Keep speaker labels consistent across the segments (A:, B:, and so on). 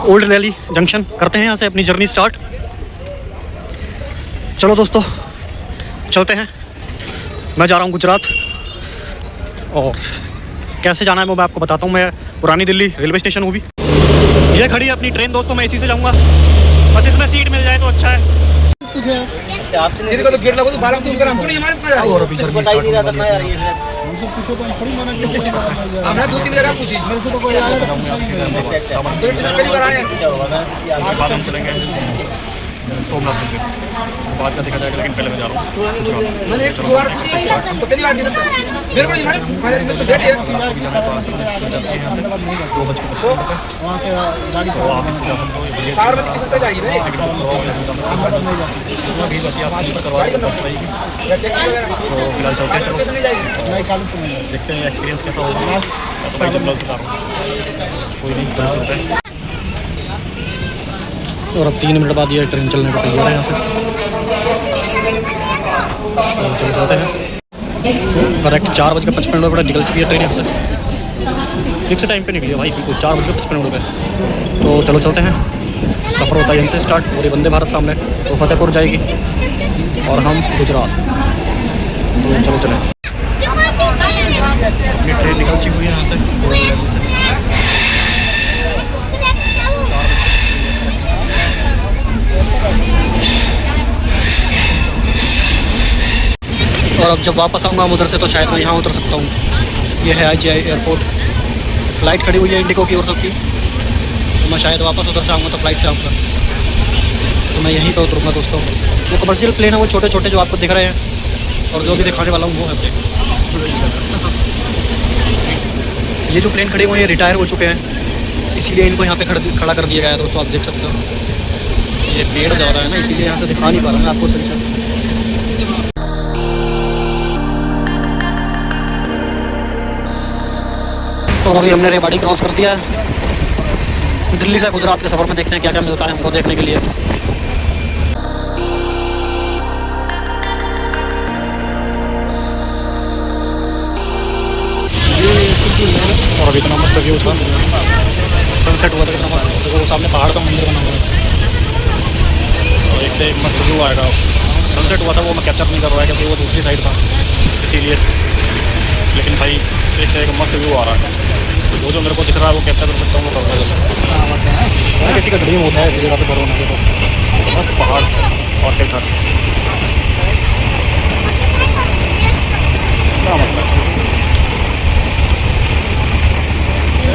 A: Old Delhi junction करते हैं यहाँ से अपनी जर्नी स्टार्ट। चलो दोस्तों चलते हैं। मैं जा रहा हूँ गुजरात और कैसे जाना है वो मैं आपको बताता हूँ। मैं पुरानी दिल्ली रेलवे स्टेशन हूँ भी। ये खड़ी है अपनी ट्रेन दोस्तों, मैं इसी से जाऊँगा। बस इसमें सीट मिल जाए तो अच्छा है।
B: तो गेट लगो तो बारह को हम पूरी हमारे
A: और अभी जर्नी स्टार्ट होने वाली है।
B: हमसे पूछो तो हम थोड़ी मना किया। हमने 2-3 जगह पूछी, मेरे से तो कोई आया नहीं। पहली बार आए
A: बाद हम चलेंगे सोमनाथ मंदिर, बाद का देखा जाएगा, लेकिन पहले मैं जा रहा हूँ गुजरात।
B: मैंने 1 बार पूछी, हम तो पहली बार नहीं था। मेरे को हमारे तो बैठे
A: 2 बज के 55
B: वहाँ से गाड़ी
A: तो आप इससे जा सकते हो।
B: 4 बजे किस तक जाएगी ना?
A: भी जाती है, आप स्लीपर करवा के बस रहेगी। तो फिलहाल चलते हैं। चलो देखते हैं एक्सपीरियंस कैसा होगा। जनरल से कोई नहीं, चलते हैं। और अब 3 मिनट बाद ये ट्रेन चलने को तैयार है यहाँ से। तो चलो चलते हैं। करेक्ट 4:55 पर निकल चुकी है ट्रेन यहाँ से। फिक्स टाइम पे निकली है भाई, बिल्कुल 4:55 पे। तो चलो चलते हैं। सफ़र होता है यहीं से स्टार्ट। पूरी वंदे भारत सामने तो फतेहपुर जाएगी और हम गुजरात। तो चलो चलें। अपनी ट्रेन निकल चुकी हुई है यहाँ से। और अब जब वापस आऊँगा उधर से तो शायद मैं यहाँ उतर सकता हूँ। ये है IGI एयरपोर्ट। फ़्लाइट खड़ी हुई है इंडिगो की और सबकी। तो मैं शायद वापस उधर से आऊँगा तो फ़्लाइट से आऊँगा। तो मैं यहीं पे उतरूँगा दोस्तों। वो कमर्शियल प्लेन है, वो छोटे छोटे जो आपको दिख रहे हैं, और जो भी दिखाने वाला हूँ वो है। ये जो प्लेन खड़े हुए हैं रिटायर हो चुके हैं, इसीलिए इनको यहाँ पे खड़ा कर दिया गया है दोस्तों। आप देख सकते हो ये पेड़ ज़्यादा है ना, इसीलिए यहाँ से दिखा नहीं पा रहा मैं आपको सही से। तो अभी हमने रेवाड़ी क्रॉस कर दिया है। दिल्ली से गुजरात के सफ़र में देखते हैं क्या क्या मिलता है हमको देखने के लिए। और अभी इतना मस्त व्यू था, सनसेट हुआ था कितना मस्त। देखो वो सामने पहाड़ का मंदिर बना हुआ है और एक से एक मस्त व्यू आएगा। सनसेट हुआ था वो मैं कैप्चर नहीं कर रहा है क्योंकि वो दूसरी साइड था इसीलिए, लेकिन भाई एक से एक मस्त व्यू आ रहा है। तो जो मेरे को दिख रहा है वो कैप्चर कर सकता हूँ, वो कर रहा है। किसी का ड्रीम होता है ऐसी जगह पे घर होने के। तो बस पहाड़ और फिर घर, क्या मतलब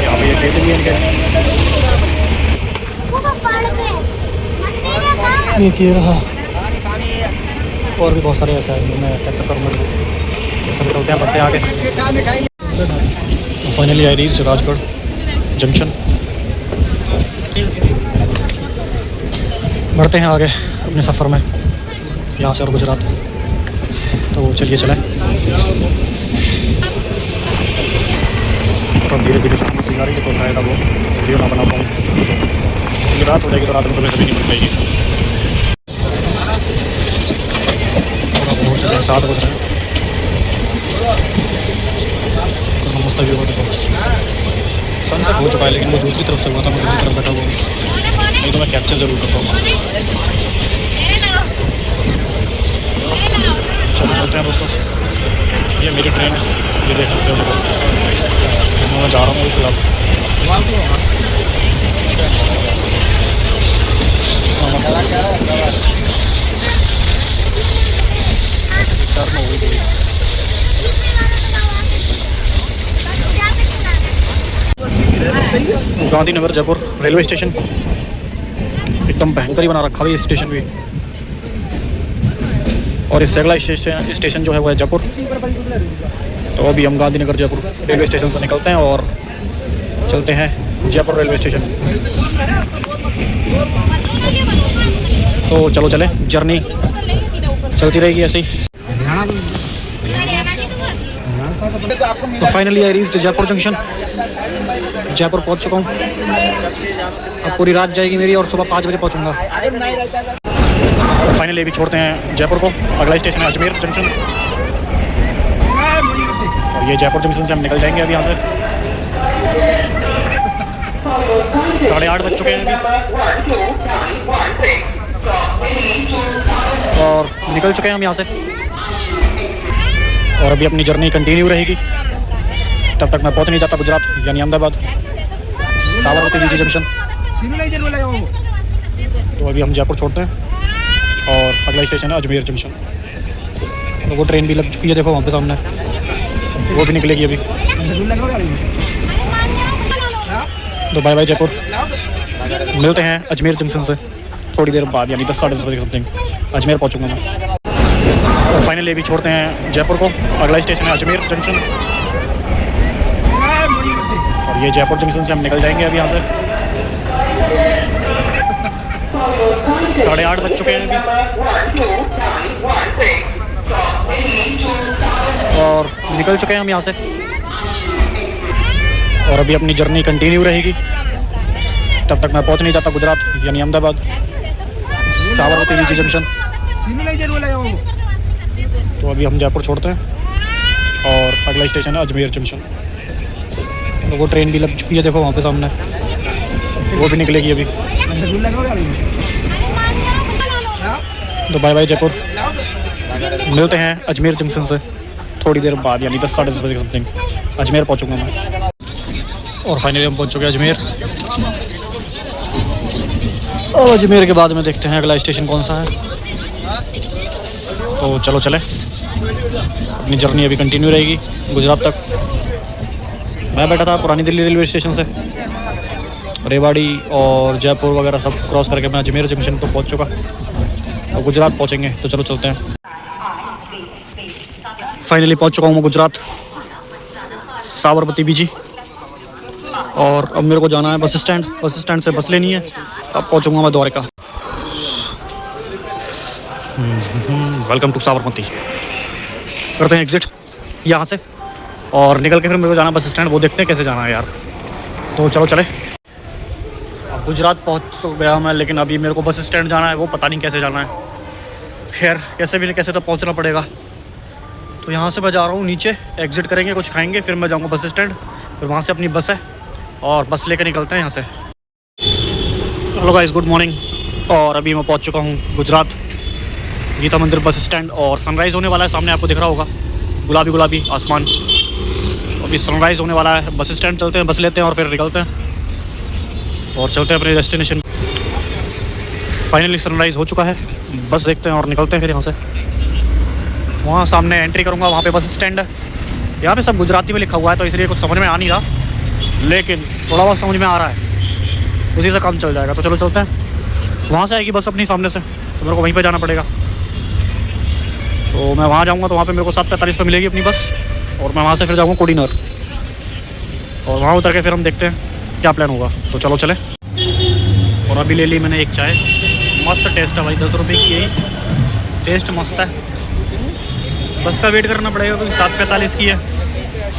A: यहाँ पे ये खेत भी है इनके। ये रहा और भी बहुत सारे ऐसा है मैं कैप्चर करूँगा। चलते हैं, बढ़ते हैं आगे। Finally I reach Rajgarh junction. बढ़ते हैं आगे अपने सफ़र में यहाँ से और गुजरात। तो चलिए चलें। और धीरे धीरे जा रही है तो शायद वो वीडियो ना बना पाऊँ। रात हो जाएगी तो रात में कभी नहीं मिल पाएगी। और अब हो चले 7 बज रहे हैं। तो मस्त व्यू होता है। सनसेट हो चुका है लेकिन वो दूसरी तरफ से हुआ था, मैं दूसरी तरफ बैठा हुआ हूँ। नहीं तो मैं कैप्चर ज़रूर करता हूँ। चलो चलते हैं दोस्तों। ये मेरी ट्रेन, ये देख सकते हो। मैं जा रहा हूँ फिलहाल। गांधीनगर जयपुर रेलवे स्टेशन एकदम भयंकर ही बना रखा है ये स्टेशन भी। और इससे अगला स्टेशन जो है वो है जयपुर। तो अभी हम गांधीनगर जयपुर रेलवे स्टेशन से निकलते हैं और चलते हैं जयपुर रेलवे स्टेशन। तो चलो चलें, जर्नी चलती रहेगी ऐसे ही। तो finally I reached Jaipur junction. Jaipur पहुंच चुका हूँ। अब पूरी रात जाएगी मेरी और सुबह 5 बजे पहुंचूंगा। फाइनली अभी छोड़ते हैं जयपुर को। अगला स्टेशन है अजमेर जंक्शन। और ये जयपुर जंक्शन से हम निकल जाएंगे अभी यहाँ से। 8:30 बज चुके हैं अभी और निकल चुके हैं हम यहाँ से। और अभी अपनी जर्नी कंटिन्यू रहेगी तब तक मैं पहुँच नहीं जाता गुजरात, यानी अहमदाबाद साबरमती बीजी जंक्शन। तो अभी हम जयपुर छोड़ते हैं और अगला स्टेशन है अजमेर जंक्शन। तो वो ट्रेन भी लग चुकी है, देखो वहाँ पे सामने, वो भी निकलेगी अभी। तो बाय बाय जयपुर, मिलते हैं अजमेर जंक्शन से थोड़ी देर बाद, यानी 10 साढ़े 10 बजे समथिंग अजमेर पहुँचूँगा मैं। और फाइनली अभी छोड़ते हैं जयपुर को, अगला स्टेशन है अजमेर जंक्शन। और ये जयपुर जंक्शन से हम निकल जाएंगे अभी यहाँ से। 8:30 बज चुके हैं अभी और निकल चुके हैं हम यहाँ से। और अभी अपनी जर्नी कंटिन्यू रहेगी तब तक मैं पहुँच नहीं जाता गुजरात, यानी अहमदाबाद साबरमती बीजी जंक्शन। तो अभी हम जयपुर छोड़ते हैं और अगला स्टेशन है अजमेर जंक्शन। तो वो ट्रेन भी लग चुकी है, देखो वहाँ पे सामने, वो भी निकलेगी अभी। तो बाय बाय जयपुर, मिलते हैं अजमेर जंक्शन से थोड़ी देर बाद, यानी 10 साढ़े 10 बजे समथिंग अजमेर पहुँचूँगा मैं। और फाइनली हम पहुँच चुके हैं अजमेर। और अजमेर के बाद में देखते हैं अगला स्टेशन कौन सा है। तो चलो चले, अपनी जर्नी अभी कंटिन्यू रहेगी गुजरात तक। मैं बैठा था पुरानी दिल्ली रेलवे स्टेशन से, रेवाड़ी और जयपुर वगैरह सब क्रॉस करके मैं अजमेर जंक्शन तो पहुंच चुका और गुजरात पहुंचेंगे। तो चलो चलते हैं। फाइनली पहुंच चुका हूँ मैं गुजरात साबरमती बीजी। और अब मेरे को जाना है बस स्टैंड, बस स्टैंड से बस लेनी है, अब पहुंचूंगा मैं द्वारका। Welcome to Sabarmati. करते हैं एग्जिट यहाँ से और निकल के फिर मेरे को जाना बस स्टैंड, वो देखते हैं कैसे जाना है यार। तो चलो चले। अब गुजरात पहुँच तो गया मैं, लेकिन अभी मेरे को बस स्टैंड जाना है, वो पता नहीं कैसे जाना है। खैर कैसे भी कैसे तो पहुँचना पड़ेगा। तो यहाँ से मैं जा रहा हूँ नीचे, एग्जिट करेंगे, कुछ खाएंगे, फिर मैं जाऊँगा बस स्टैंड, फिर वहाँ से अपनी बस है और बस लेकर निकलते हैं यहाँ से। Hello guys, good morning. और अभी मैं पहुँच चुका हूँ गुजरात गीता मंदिर बस स्टैंड और सनराइज़ होने वाला है, सामने आपको दिख रहा होगा गुलाबी गुलाबी आसमान। अभी सनराइज़ होने वाला है, बस स्टैंड चलते हैं, बस लेते हैं और फिर निकलते हैं और चलते हैं अपने डेस्टिनेशन। फाइनली सनराइज़ हो चुका है, बस देखते हैं और निकलते हैं फिर यहाँ से। वहाँ सामने एंट्री करूँगा, वहाँ पे बस स्टैंड है। यहाँ पे सब गुजराती में लिखा हुआ है तो इसलिए कुछ समझ में आ नहीं रहा, लेकिन थोड़ा बहुत समझ में आ रहा है, उसी से काम चल जाएगा। तो चलो चलते हैं। वहाँ से आएगी बस अपनी सामने से, तो मेरे को वहीं पे जाना पड़ेगा। तो मैं वहाँ जाऊँगा तो वहाँ पे मेरे को 7:45 पर मिलेगी अपनी बस और मैं वहाँ से फिर जाऊँगा कोडीनर और वहाँ उतर के फिर हम देखते हैं क्या प्लान होगा। तो चलो चले। और अभी ले ली मैंने एक चाय, मस्त टेस्ट है भाई, 10 रुपये की यही, टेस्ट मस्त है। बस का वेट करना पड़ेगा क्योंकि 7:45 की है,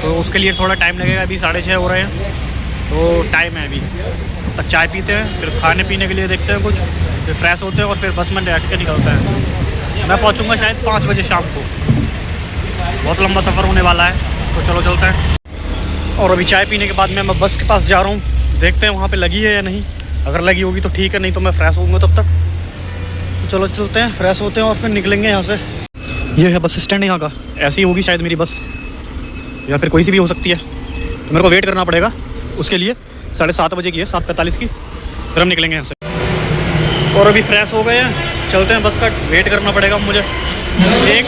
A: तो उसके लिए थोड़ा टाइम लगेगा। अभी 6:30 हो रहे हैं तो टाइम है अभी तक। चाय पीते हैं, फिर खाने पीने के लिए देखते हैं कुछ, फिर फ्रेश होते हैं और फिर बस में बैठ के निकलते हैं। मैं पहुंचूंगा शायद 5 बजे शाम को। बहुत लंबा सफ़र होने वाला है, तो चलो चलते हैं। और अभी चाय पीने के बाद मैं बस के पास जा रहा हूँ, देखते हैं वहाँ पे लगी है या नहीं। अगर लगी होगी तो ठीक है, नहीं तो मैं फ्रेश होऊंगा तब तक। तो चलो चलते हैं, फ्रेश होते हैं और फिर निकलेंगे यहाँ से। ये है बस स्टैंड यहाँ का, ऐसी होगी शायद मेरी बस, या फिर कोई सी भी हो सकती है। तो मेरे को वेट करना पड़ेगा उसके लिए। 7:30 बजे की है, 7:45 की, फिर हम निकलेंगे यहाँ से। और अभी फ्रेश हो गए हैं, चलते हैं। बस का वेट करना पड़ेगा मुझे। एक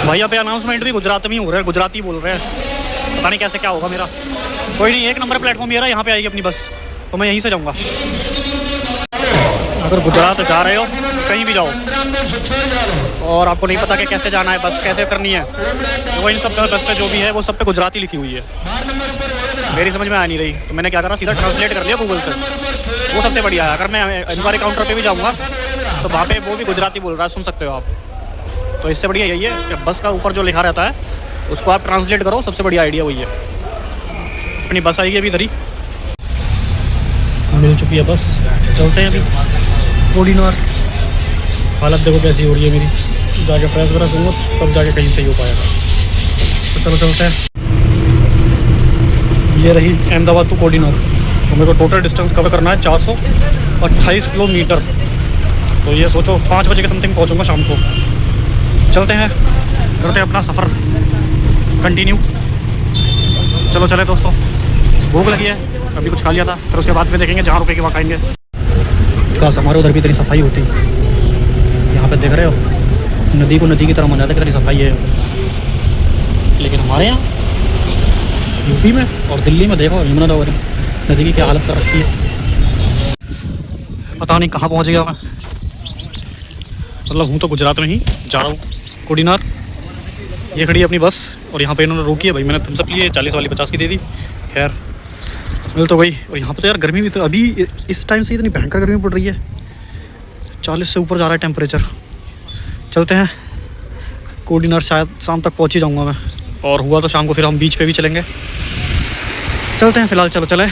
A: भैया पे अनाउंसमेंट भी गुजरात में ही हो रहा है, गुजराती बोल रहे हैं, पता नहीं कैसे क्या होगा मेरा। कोई नहीं, 1 नंबर प्लेटफॉर्म ये रहा, यहाँ पे आएगी अपनी बस, तो मैं यहीं से जाऊँगा। अगर गुजरात जा रहे हो कहीं भी जाओ और आपको नहीं पता कि कैसे जाना है, बस कैसे करनी है, तो वो इन सब बस पे जो भी है वो सब पे गुजराती लिखी हुई है। मेरी समझ में आ नहीं रही, तो मैंने क्या करा, सीधा ट्रांसलेट कर लिया गूगल से, वो सबसे बढ़िया है। अगर मैं इंक्वायरी काउंटर पे भी जाऊँगा तो वहाँ पे वो भी गुजराती बोल रहा है, सुन सकते हो आप। तो इससे बढ़िया यही है कि बस का ऊपर जो लिखा रहता है उसको आप ट्रांसलेट करो, सबसे बढ़िया आइडिया वही है। अपनी बस आएगी अभी इधर ही, मिल चुकी है बस, चलते हैं अभी कोडीनर। हालत देखो कैसी हो रही है मेरी, जाके फ्रेश वगैरह होगा तब जाके कहीं सही हो पाएगा। तो चलो चलते हैं। ये रही अहमदाबाद टू कोडीनार। तो मेरे को टोटल डिस्टेंस कवर करना है 428 किलोमीटर। तो ये सोचो 5 बजे के समथिंग पहुंचूंगा शाम को। चलते हैं, करते हैं अपना सफ़र कंटिन्यू। चलो चले दोस्तों, भूख लगी है, अभी कुछ खा लिया था, फिर उसके बाद में देखेंगे जहाँ रुकेंगे वहाँ खाएंगे। काश हमारे उधर भी इतनी सफाई होती। यहाँ पे देख रहे हो नदी को नदी की तरह माना जाता है, कितनी सफाई है। लेकिन हमारे यहाँ यूपी में और दिल्ली में देखो यमुना नगर नदी की क्या हालत कर रखी है। पता नहीं कहाँ पहुँच गया मैं। मतलब हूँ तो गुजरात में ही, जा रहा हूँ कोडीनार। ये खड़ी है अपनी बस और यहाँ पे इन्होंने रोकी है भाई। मैंने थम्स अप लिए 40 वाली 50 की दे दी। खैर मिल तो भाई। और यहाँ पे तो यार गर्मी भी तो अभी इस टाइम से इतनी भयंकर गर्मी पड़ रही है, 40 से ऊपर जा रहा है टेम्परेचर। चलते हैं कोडीनार, शायद शाम तक पहुँच ही जाऊँगा मैं, और हुआ तो शाम को फिर हम बीच पे भी चलेंगे। चलते हैं फ़िलहाल, चलो चले।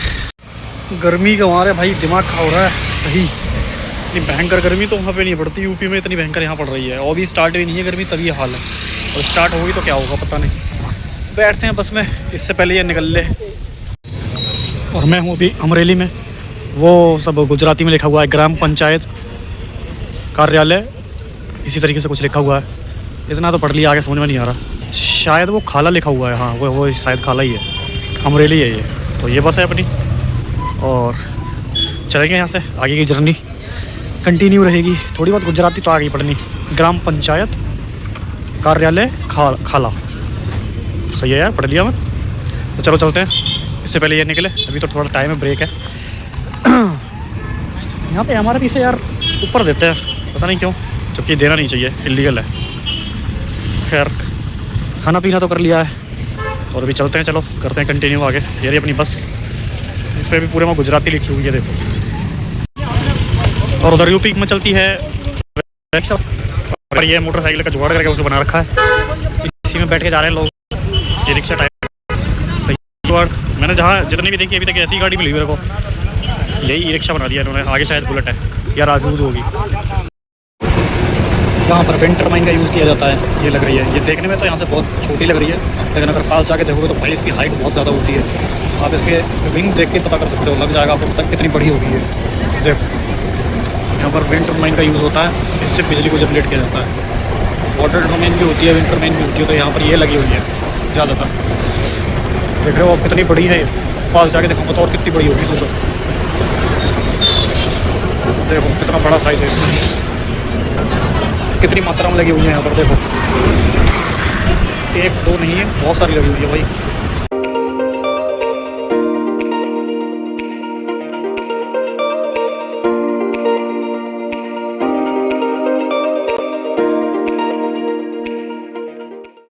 A: गर्मी का मारे भाई दिमाग खा हो रहा है सही। इतनी भयंकर गर्मी तो वहाँ पे नहीं पड़ती, यूपी में इतनी भयंकर यहाँ पड़ रही है। और भी स्टार्ट भी नहीं है गर्मी, तभी ये हाल है। और स्टार्ट होगी तो क्या होगा पता नहीं। बैठते हैं बस में, इससे पहले ये निकल ले। और मैं हूँ अभी अमरेली में। वो सब गुजराती में लिखा हुआ है ग्राम पंचायत कार्यालय, इसी तरीके से कुछ लिखा हुआ है। इतना तो पढ़ लिया, आगे समझ में नहीं आ रहा। शायद वो खाला लिखा हुआ है। हाँ वो शायद खाला ही है, अमरेली है ये। तो ये बस है अपनी, और चलेंगे यहाँ से। आगे की जर्नी कंटिन्यू रहेगी। थोड़ी बहुत गुजराती तो आ गई पढ़नी। ग्राम पंचायत कार्यालय खाला, सही है यार, पढ़ लिया मैं। तो चलो चलते हैं, इससे पहले ये निकले। अभी तो थोड़ा टाइम है, ब्रेक है। यहाँ पे हमारे पीछे यार ऊपर देते हैं, पता नहीं क्यों, जबकि देना नहीं चाहिए, इलीगल है। खैर खाना पीना तो कर लिया है, और अभी चलते हैं। चलो करते हैं कंटिन्यू आगे। ये रही अपनी बस, इस पर भी पूरे में गुजराती लिखी हुई है देखो। और उधर यूपी में चलती है रिक्शा, और ये मोटरसाइकिल का जुगाड़ करके उसे बना रखा है। इसी में बैठ के जा रहे हैं लोग, ये रिक्शा टाइप सही जुगाड़। मैंने जहाँ जितनी भी देखी अभी तक ऐसी गाड़ी मिली मेरे को, यही ई रिक्शा बना दिया इन्होंने। आगे शायद बुलेट है या राजदूत होगी। यहाँ पर विंटर माइन का यूज़ किया जाता है। ये लग रही है, ये देखने में तो यहाँ से बहुत छोटी लग रही है, लेकिन अगर पास जाके देखोगे तो भाई इसकी हाइट बहुत ज़्यादा होती है। आप इसके विंग देख के पता कर सकते हो, लग जाएगा आपको पता कितनी बड़ी होगी है। देखो यहाँ पर विंड टर्बाइन का यूज़ होता है, इससे बिजली को जनरेट किया जाता है। वाटर टर्बाइन भी होती है, विंड टर्बाइन भी होती है। तो यहाँ पर ये लगी हुई है ज़्यादातर। देख रहे हो आप कितनी बड़ी है, पास जाके देखो तो और कितनी बड़ी होगी, सोचो। देखो कितना बड़ा साइज़ है इसका, कितनी मात्रा में लगी हुई है यहाँ पर। देखो 1 2 नहीं है, बहुत सारी लगी हुई है भाई।